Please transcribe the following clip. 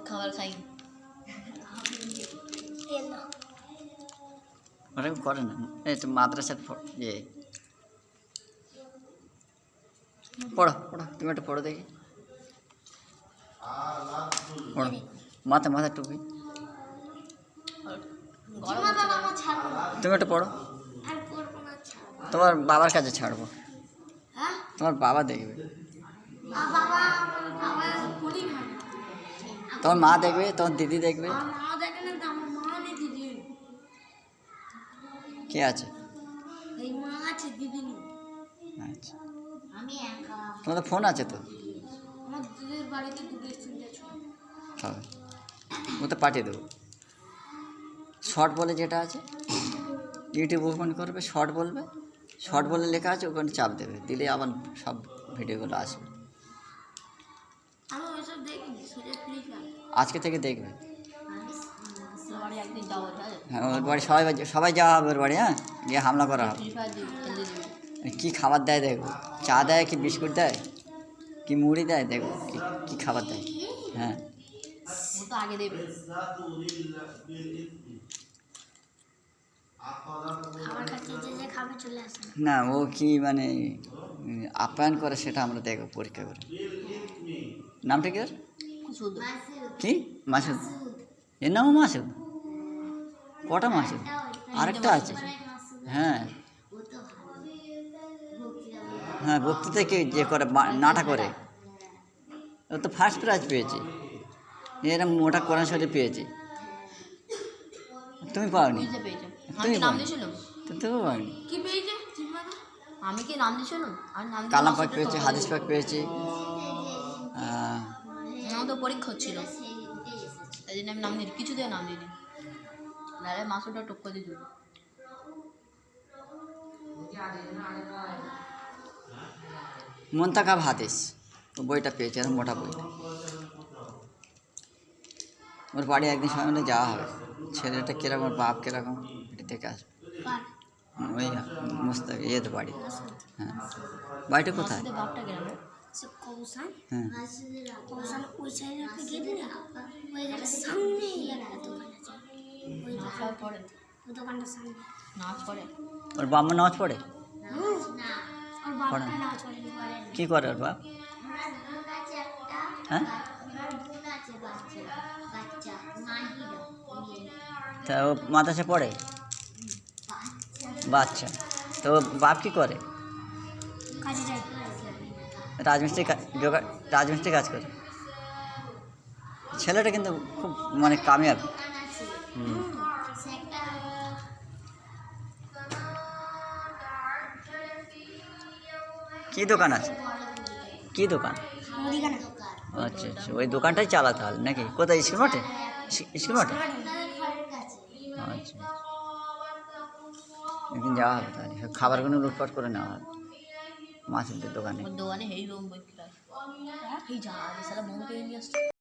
খাবার খাই ওরকম করে না, এই তো মাদ্রাসার ইয়ে পড়ো পড়ো, তুমি একটা পড়ো দেখি, পড়ো, মাথা টুপি, তুমি একটা পড়ো। তোমার বাবার কাছে ছাড়বো, তোমার বাবা দেখবে, তোমার মা দেখবে, তোমার দিদি দেখবে। কে আছে? আচ্ছা, তোমাদের ফোন আছে তো? হ্যাঁ, ও তো পাঠিয়ে দেবো। শর্ট বলে যেটা আছে, ইউটিউব ওপেন করবে, শর্ট বলবে, শর্ট বলে লেখা আছে, ওখানে চাপ দেবে, দিলে আবার সব ভিডিওগুলো আসবে। আজকে থেকে দেখবে। হ্যাঁ, ওর বাড়ি সবাই যাওয়া হবে ওর বাড়ি, হ্যাঁ, গিয়ে হামলা করা হবে। কী খাবার দেয় দেখবো, চা দেয় কি বিস্কুট দেয় কি মুড়ি দেয় দেখবো, কী খাবার দেয়। হ্যাঁ, না ও কি মানে আপ্যায়ন করে সেটা আমরা দেখবো পরীক্ষা করে। নামটা কি? কি মাসুদ? এর নামও মাসুদ? কটা মাসুদ? আরেকটা আছে। হ্যাঁ হ্যাঁ, বক্তৃতা কি যে করে নাটা করে, ও তো ফার্স্ট প্রাইজ পেয়েছি, এরকম মোটা কোরআন শরীফ পেয়েছি। তুমি পাওনি? তুমি পাওনি? আমি কি নাম দিয়েছিলাম? কালাম পাক পেয়েছি, হাদিস পাক পেয়েছি। আমার তো পরীক্ষা হচ্ছিল, তাই জন্য আমি নাম দিই, কিছুতেও নাম দিইনি, নাহলে মাসুটা টক্কর দিয়ে দেবো। মুনতাকাব হাদিস, ও বইটা পেয়েছে, মোটা বইটা। ওর বাড়ি একদিন সময় মিলে যাওয়া হবে, ছেলেটা কীরকম, ওর বাপ কীরকম, এটা দেখে আসবে। ওই মুস্তাক তো বাড়ি। হ্যাঁ, বাড়িটা কোথায়? হ্যাঁ, ওর বাবা নামাজ পড়ে? কী করে ওর বাপ? হ্যাঁ, তা ও মাদ্রাসা পড়ে? বাচ্চা তো বাপ কী করে? রাজমিস্ত্রি কাজ করে। ছেলেটা কিন্তু খুব মানে কামিয়াব। কী দোকান আছে? কী দোকান? আচ্ছা আচ্ছা, ওই দোকানটাই চালাতে হবে নাকি? কোথায়, স্কুল মাঠে? স্কুল মাঠে? আচ্ছা, একদিন যাওয়া হবে, তাহলে খাবারগুলো লুটপাট করে নেওয়া হবে মাছের দোকানে।